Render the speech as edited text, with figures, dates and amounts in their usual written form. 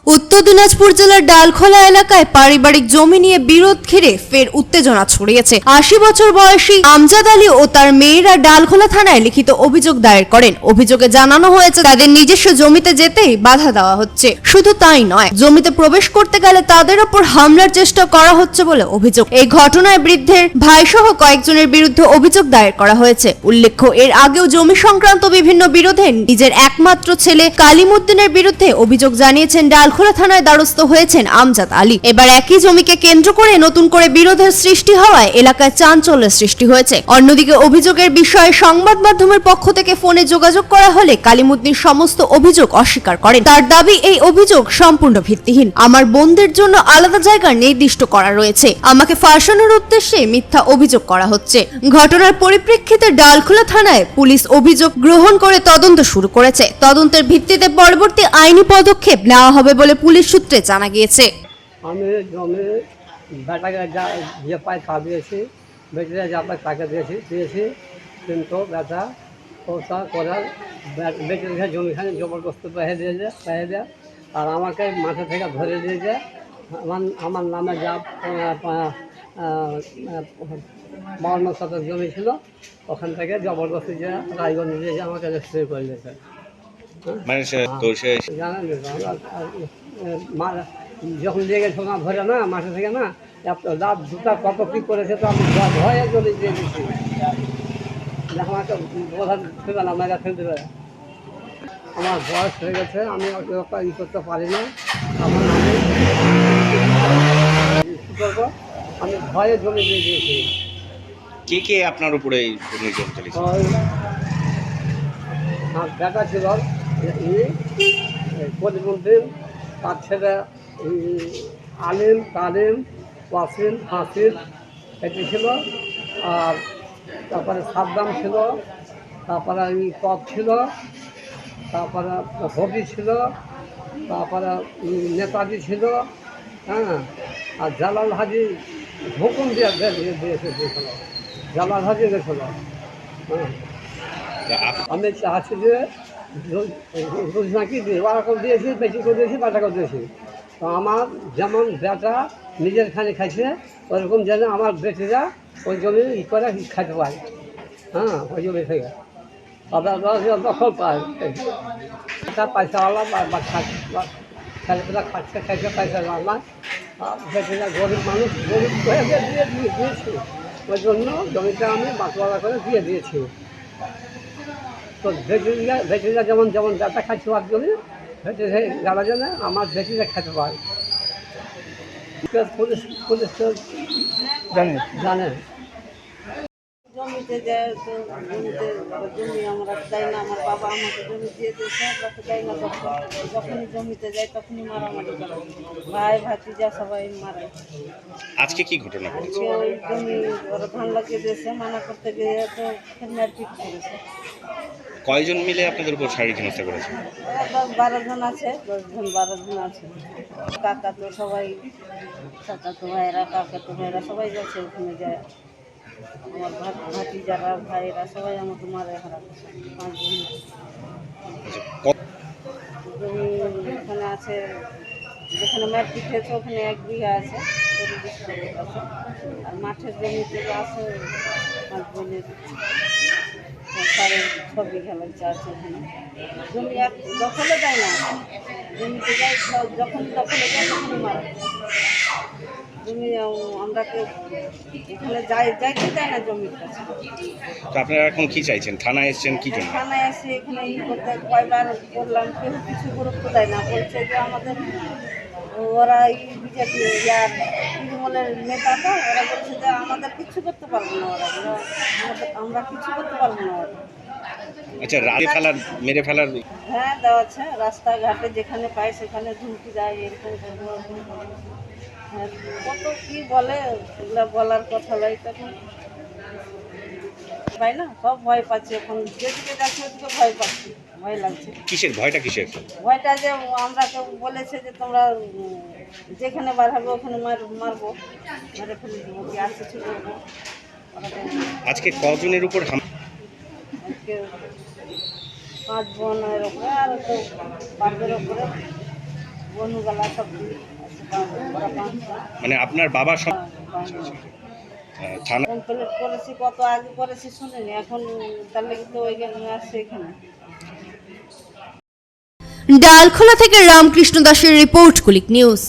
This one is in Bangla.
উত্তর দিনাজপুর জেলার ডালখোলা এলাকায় পারিবারিক জমি নিয়ে বিরোধ ঘিরে ফের উত্তেজনা ছড়িয়েছে। ৮০ বছর বয়সী আমজাদ আলী ও তার মেয়েরা ডালখোলা থানায় লিখিত অভিযোগ দায়ের করেন। অভিযোগে জানানো হয়েছে তাদের নিজস্ব জমিতে যেতেই বাধা দেওয়া হচ্ছে। শুধু তাই নয়, জমিতে প্রবেশ করতে গেলে তাদের ওপর হামলার চেষ্টা করা হচ্ছে বলে অভিযোগ। এই ঘটনায় বৃদ্ধের ভাইসহ কয়েকজনের বিরুদ্ধে অভিযোগ দায়ের করা হয়েছে। উল্লেখ্য, এর আগেও জমি সংক্রান্ত বিভিন্ন বিরোধে নিজের একমাত্র ছেলে কালিমউদ্দিনের বিরুদ্ধে অভিযোগ জানিয়েছেন ডালখোলা থানায় দ্বারস্থ হয়েছেন আমজাদ আলী। এবার একই জমিকে কেন্দ্র করে নতুন করে বিরোধের সৃষ্টি হওয়ায় এলাকায় চাঞ্চল্যের সৃষ্টি হয়েছে। অন্যদিকে অভিযোগের বিষয়ে সংবাদ মাধ্যমের পক্ষ থেকে ফোনে যোগাযোগ করা হলে কালিমউদ্দিন সমস্ত অভিযোগ অস্বীকার করেন। তার দাবি, এই অভিযোগ সম্পূর্ণ ভিত্তিহীন। আমার বোনদের জন্য আলাদা জায়গা নির্দিষ্ট করা রয়েছে, আমাকে ফাঁসানোর উদ্দেশ্যে মিথ্যা অভিযোগ করা হচ্ছে। ঘটনার পরিপ্রেক্ষিতে ডালখোলা থানায় পুলিশ অভিযোগ গ্রহণ করে তদন্ত শুরু করেছে। তদন্তের ভিত্তিতে পরবর্তী আইনি পদক্ষেপ নেওয়া হবে বলে পুলিশ সূত্রে জানা গিয়েছে। আমি জমি বেটাকে যা যে পায় তা দিয়েছি, বেটিরা যা পায় তাকে দিয়েছি, কিন্তু বেটা ওটা করার বেটির ঘরে জমিখানে জবরদস্তি পাইয়ে দেয় আর আমাকে মাঠে থেকে ধরে দিয়েছে। আমার নামে যা 52 শতক জমি ছিল ওখান থেকে জবরদস্তি যে রায়গঞ্জ দিয়েছে আমাকে রেজিস্ট্রি করে দিয়েছে। জানেন যখন দিয়ে গেছে না ধরে না মাঠে থেকে না রাত দুটা কত কী করেছে তো আমি ভয়ে চলে দিয়ে দিচ্ছি। যখন একটা বোঝা ফেলবে না মেয়েরা ফেলতে পারে। আমার বয়স হয়ে গেছে, আমি ই করতে পারি না। আমার কী করবো, আমি ভয়ে জমি দিয়ে দিয়েছি। কে আপনার উপরে নির্যাতন চালিয়েছে? আমার বেটা ছিল প্রতিমন্ত্রী, তার ছেলে আলিম, তালিম, ওয়াসিম, হাসির এটি ছিল। আর তারপরে সাদ্দাম ছিল, তারপরে পদ ছিল, তারপরে হবি ছিল, তারপরে নেতাজি ছিল, হ্যাঁ। আর জালাল হাজি হুকুম দিয়েছিল, জালাল হাজি গেছিল। হ্যাঁ, আমি চাচ্ছি যে নাকি ওরকম দিয়েছি, বেশি করে দিয়েছি, বাটা করে দিয়েছি। তো আমার যেমন বেটা নিজের খানে খাইছে, ওরকম যেন আমার বেটিরা ওই জমি করে খাইতে পায়। হ্যাঁ, ওই জমি থেকে আবার দখল পায়। পয়সাওয়ালা বা ছেলেপেলা খাচ্ছে, খাইছে পয়সা আমার বেটিরা গরিব মানুষ, গরিব হয়ে দিয়েছি। ওই জন্য জমিটা আমি বাঁচওয়ালা করে দিয়ে দিয়েছি। তো বেটিরা যেমন বেটা খাইছে ওর জমি, বেটিরা যারা জানে আমার বেটিরা খেতে পায়। পুলিশ জানে। জমিতে যায় তো জমি আমরা যাই না, আমার বাবা আমাকে জমি দিয়ে দিয়েছে, আমরা তো যাই না। যখনই জমিতে যাই তখনই মারামারি করে, ভাই ভাতিজা সবাই মারে। আজকে কি ঘটনা ঘটেছে? ওই জমি ওরা ধান লাগিয়ে দিয়েছে, মানা করতে গিয়ে তো মারপিট করেছে। কয়জন মিলে আপনাদের উপর শারীরিক হিংসা করেছে? 10-12 জন আছে, 10 জন 12 জন আছে। কাকা তো সবাই, কাকাতো ভাইয়েরা সবাই যাচ্ছে ওখানে যায়। আমার ভাতিজারা ভাইয়েরা সবাই আমাকে মারে হারা। 5 জমি ওখানে আছে, যেখানে মারপিট হয়েছে ওখানে 1 বিঘা আছে, 40 শতক আছে। আর মাঠের জমিতে আছে 5 বোনের 6.5 বিঘা লাগছে আছে ওখানে। জমি এক দখলে যায় না, জমিতে যাই যখন দখলে যায় তখনই মারা। জমি আমরা এখানে যাইতে চাই না জমির কাছে। তো আপনারা এখন কি চাইছেন? থানায় এসেছেন কি জন্য? থানায় এসে এখানে করতে কয়বার করলাম, কেউ কিছু গুরুত্ব দেয় না। বলছে যে আমাদের ওরা বিজেপি তৃণমূলের নেতা, তো ওরা বলছে যে আমাদের কিছু করতে পারবো না, আমরা কিছু করতে পারবো না। আচ্ছা, মেরে ফেলার হ্যাঁ, দেওয়া আছে। রাস্তাঘাটে যেখানে পায় সেখানে ঝুঁকি যায়, এরকম কত কি বলে, এগুলো বলার কথা নয়। তখন পাই না, সব ভয় পাচ্ছে। এখন যেদিকে যাচ্ছে ওদিকে ভয় পাচ্ছি, ভয় লাগছে। কিসের ভয়টা? কিসের ভয়টা যে আমরা কেউ বলেছে যে তোমরা যেখানে বার হবে ওখানে মারবো, মেরে ফেলে দেবো, কি আর কিছু করবো। আজকে কজনের উপর আজকে 5 বোনের উপরে আর তো বাপের উপরে বনুগালা সব ওরা পাঁচটা মানে আপনার বাবা সব থানা কমপ্লিট করেছি, কত আগে করেছি শুনিনি, এখন তাহলে কিন্তু ওইখানে আসছে এখানে। ডালখোলা থেকে রামকৃষ্ণ দাসের রিপোর্ট, কুলিক নিউজ।